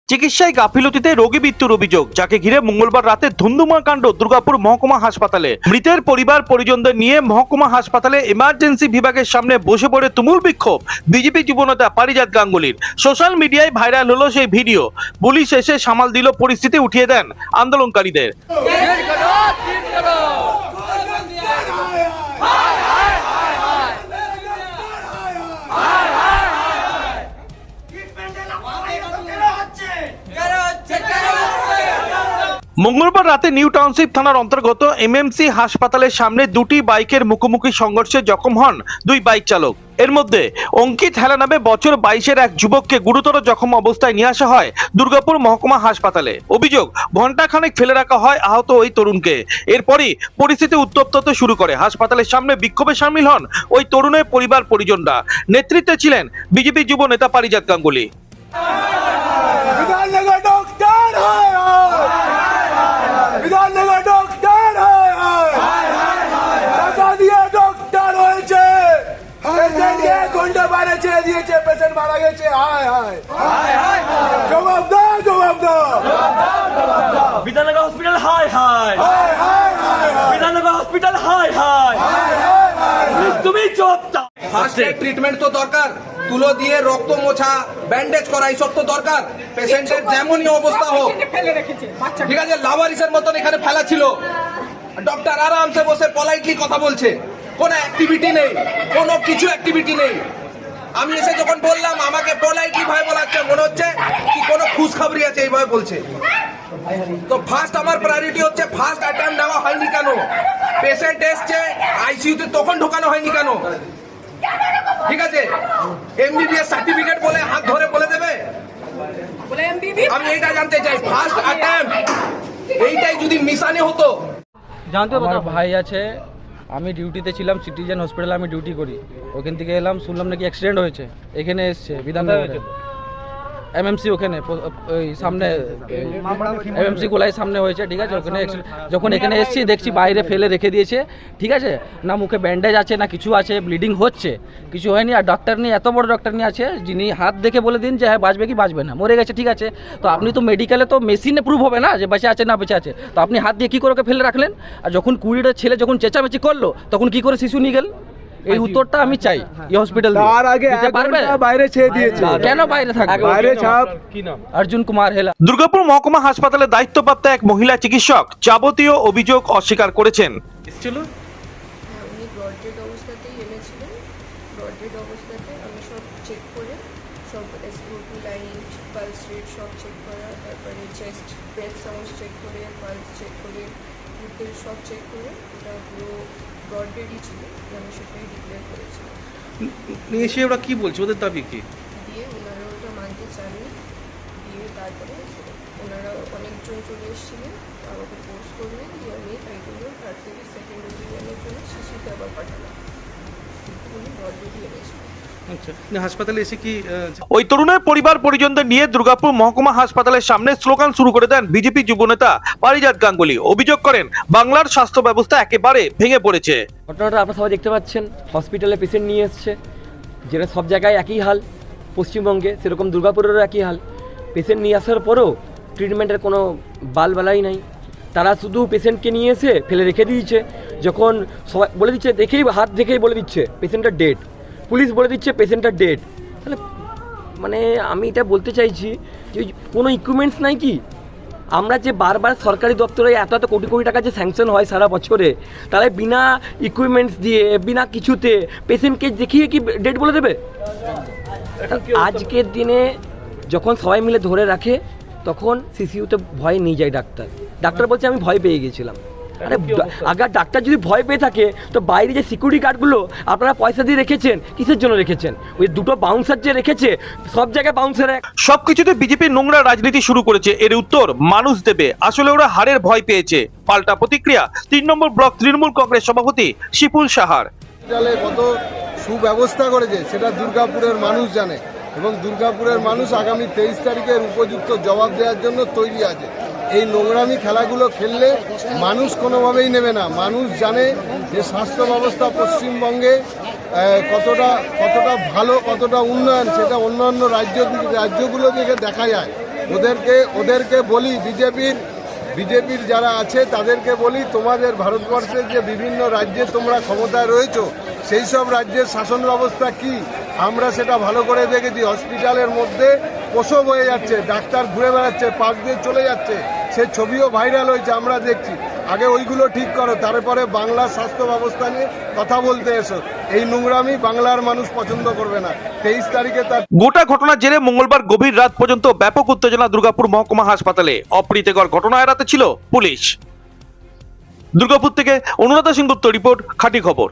চিকিৎসায় গাফিলতিতে রোগী মৃত্যুর অভিযোগ, যাকে ঘিরে মঙ্গলবার রাতে ধুন্ধুমা কাণ্ড দুর্গাপুর মহকুমা হাসপাতালে। মৃতের পরিবার পরিজনদের নিয়ে মহকুমা হাসপাতালে এমার্জেন্সি বিভাগের সামনে বসে পড়ে তুমুল বিক্ষোভ বিজেপি যুবনেতা পারিজাত গাঙ্গুলির। সোশ্যাল মিডিয়ায় ভাইরাল হলো সেই ভিডিও। পুলিশ এসে সামাল দিল পরিস্থিতি, উঠিয়ে দেন আন্দোলনকারীদের। মঙ্গলবার রাতে নিউ টাউনশিপ থানার অন্তর্গত এমএমসি হাসপাতালের সামনে দুটি বাইকের মুখোমুখি সংঘর্ষে জখম হন দুই বাইক চালক। এর মধ্যে অঙ্কিত হেলা নামে বছর 22-এর এক যুবককে গুরুতর জখম অবস্থায় নিয়ে আসা হয় দুর্গাপুর মহকুমা হাসপাতালে। অভিযোগ, ঘণ্টাখানেক ফেলে রাখা হয় আহত ওই তরুণকে। এরপরই পরিস্থিতি উত্তপ্ত হতে শুরু করে। হাসপাতালের সামনে বিক্ষোভে সামিল হন ওই তরুণের পরিবার পরিজনরা। নেতৃত্বে ছিলেন বিজেপি যুব নেতা পারিজাত গাঙ্গুলি। বিধাননগর ডক্টর টাকা দিয়ে ডক্টর হয়েছে, পেশেন্টকে ঘন্টা বাইরে ছেড়ে দিয়েছে, পেশেন্ট মারা গেছে। হায় হায় জবাব দাও, জবাব দাও। বিধাননগর হসপিটাল হায় হায়, বিধাননগর হসপিটাল হায় হায়, তুমি জবাব দাও। ফার্স্ট এড ট্রিটমেন্ট তো দরকার, তুলো দিয়ে রক্ত মোছা, ব্যান্ডেজ করা, এইসব তো দরকার। পেশেন্টের যেমনই অবস্থা হোক, ঠিক আছে, লাভারিসের মতন এখানে ফেলা ছিল। ডক্টর আরামসে বসে পলাইটলি কথা বলছে, কোনো অ্যাক্টিভিটি নেই, কোনো কিছু অ্যাক্টিভিটি নেই। আমি এসে যখন বললাম, আমাকে পলাইটলি ভাবে বলাচ্ছে, মনে হচ্ছে কি কোনো খুশখবরি আছে এইভাবে বলছে। তো ফার্স্ট আমার প্রায়োরিটি হচ্ছে, ফার্স্ট অ্যাটেম্প নেওয়া হয়নি কেন? পেশেন্ট এসছে আইসিইউতে, তখন ঢোকানো হয়নি কেন? ঠিক আছে, এমবিবিএস সার্টিফিকেট বলে হাত ধরে বলে দেবে? আমি এইটা জানতে চাই, ফার্স্ট অ্যাটেম্প এইটাই যদি মিশানে হতো। আমার ভাই আছে, আমি ডিউটিতে ছিলাম, সিটিজেন হসপিটালে আমি ডিউটি করি। ওখান থেকে এলাম, শুনলাম নাকি অ্যাক্সিডেন্ট হয়েছে। এখানে এসছে বিধাননগরে এমএমসি, ওখানে ওই সামনে এমএমসি গোলাই সামনে হয়েছে। ঠিক আছে, ওখানে যখন এখানে এসছি দেখছি বাইরে ফেলে রেখে দিয়েছে। ঠিক আছে, না মুখে ব্যান্ডেজ আছে না কিছু আছে, ব্লিডিং হচ্ছে, কিছু হয়নি। আর ডক্টর নিয়ে, এত বড় ডক্টর নিয়ে আছে, যিনি হাত দেখে বলে দিন যে হ্যাঁ বাঁচবে কি বাঁচবে না, মরে গেছে। ঠিক আছে, তো আপনি তো মেডিকেলে তো মেশিনে প্রুভ হবে না যে বেঁচে আছে না বেঁচে আছে, তো আপনি হাত দিয়ে কী করে ওকে ফেলে রাখলেন? আর যখন 20টা ছেলে যখন চেঁচামেচি করলো, তখন কি করে শিশু নিয়ে গেল? এই উত্তরটা আমি চাই এই হসপিটাল তার আগে বাইরে ছেড়ে দিয়েছে, কেন বাইরে থাকবে? বাইরে ছাপ। অর্জুন কুমার হেলা। দুর্গাপুর মহকুমা হাসপাতালে দায়িত্বপ্রাপ্ত এক মহিলা চিকিৎসক যাবতীয় অভিযোগ অস্বীকার করেছেন। উনি ব্রড ডেড অবস্থাতেই এনেছিলেন। ব্রড ডেড অবস্থাতে আমি সব চেক করে, সব এসপিওপি লাইন, পালস রেট সব চেক করা, তারপরে চেস্ট ব্রেথ সাউন্ড চেক করে, পালস চেক করে, বুকের সব চেক করে, এটা পুরো ব্রড ডেডই ছিল, আমি সেটাই ডিক্লেয়ার করেছিলাম। এসে ওরা কি বলছে, ওদের দাবি কি? দিয়ে ওনারা ওটা মানতে চাননি। দিয়ে তারপরে ওনারা অনেকজন চলে এসেছিলেন, আমাকে ফোর্স করলেন, দিয়ে আমি তাই জন্য তার থেকে সেকেন্ড অভিযানের জন্য শিশুতে আবার পাঠালাম। উনি ব্রডবেডি এনেছিলেন। হাসপাতালে এসে কি ওই তরুণের পরিবার পরিজনদের নিয়ে দুর্গাপুর মহকুমা হাসপাতালের সামনে স্লোগান শুরু করে দেন বিজেপি যুবনেতা পারিজাত গাঙ্গুলি। অভিযোগ করেন, বাংলার স্বাস্থ্য ব্যবস্থা একেবারে ভেঙে পড়েছে। ঘটনাটা আপনারা সবাই দেখতে পাচ্ছেন, হসপিটালে পেশেন্ট নিয়ে এসছে, যেটা সব জায়গায় একই হাল, পশ্চিমবঙ্গে সেরকম দুর্গাপুরেরও একই হাল। পেশেন্ট নিয়ে আসার পরেও ট্রিটমেন্টের কোনো বালবালাই নাই। তারা শুধু পেশেন্টকে নিয়ে এসে ফেলে রেখে দিয়েছে। যখন সবাই বলে দিচ্ছে, দেখেই হাত দেখেই বলে দিচ্ছে পেশেন্টটা ডেড, পুলিশ বলে দিচ্ছে পেশেন্টটা ডেড। তাহলে মানে আমি এটা বলতে চাইছি যে কোনো ইকুইপমেন্টস নাই কি? আমরা যে বারবার সরকারি দপ্তরে এত এত কোটি কোটি টাকা যে স্যাংশন হয় সারা বছরে, তাহলে বিনা ইকুইপমেন্টস দিয়ে, বিনা কিছুতে পেশেন্টকে দেখিয়ে কি ডেট বলে দেবে? আজকের দিনে যখন সবাই মিলে ধরে রাখে, তখন সিসিইউতে ভয় নিয়ে যায় ডাক্তার। ডাক্তার বলছে আমি ভয় পেয়ে গেছিলাম। আরে আগে ডাক্তার যদি ভয় পেয়ে থাকে, তো বাইরে যে সিকিউরিটি গার্ডগুলো আপনারা পয়সা দিয়ে রেখেছেন, কিসের জন্য রেখেছেন? ওই দুটো বাউন্সার যে রেখেছে, সব জায়গায় বাউন্সার। সবকিছুতে বিজেপি নোংরা রাজনীতি শুরু করেছে, এর উত্তর মানুষ দেবে। আসলে ওরা হারের ভয় পেয়েছে। পাল্টা প্রতিক্রিয়া 3 নম্বর ব্লক তৃণমূল কংগ্রেস সভাপতি শিপুল সাহার। কত সুব্যবস্থা করেছে সেটা দুর্গাপুরের মানুষ জানে, এবং দুর্গাপুরের মানুষ আগামী 23 তারিখের উপযুক্ত জবাব দেওয়ার জন্য তৈরি আছে। এই নোংরামি খেলাগুলো খেললে মানুষ কোনোভাবেই নেবে না। মানুষ জানে যে স্বাস্থ্য ব্যবস্থা পশ্চিমবঙ্গে কতটা ভালো, কতটা উন্নয়ন, সেটা অন্যান্য রাজ্যগুলো থেকে দেখা যায়। ওদেরকে বলি বিজেপির যারা আছে তাদেরকে বলি, তোমাদের ভারতবর্ষের যে বিভিন্ন রাজ্যে তোমরা ক্ষমতায় রয়েছো সেই সব রাজ্যের শাসন ব্যবস্থা কি আমরা সেটা ভালো করে দেখেছি। হসপিটালের মধ্যে প্রসব হয়ে যাচ্ছে, ডাক্তার ঘুরে বেড়াচ্ছে, পাশ দিয়ে চলে যাচ্ছে, সে ছবিও ভাইরাল হয়েছে, আমরা দেখছি। আগে ওইগুলো ঠিক করো, তারপরে বাংলার স্বাস্থ্য ব্যবস্থা নিয়ে কথা বলতে এসো। এই নোংরামি বাংলার মানুষ পছন্দ করবে না। 23 তারিখে তার গোটা ঘটনার জেরে মঙ্গলবার গভীর রাত পর্যন্ত ব্যাপক উত্তেজনা দুর্গাপুর মহকুমা হাসপাতালে। অপ্রীতিকর ঘটনা এড়াতে ছিল পুলিশ। দুর্গাপুর থেকে অনুরাধা সিংগুপ্ত রিপোর্ট, খাঁটি খবর।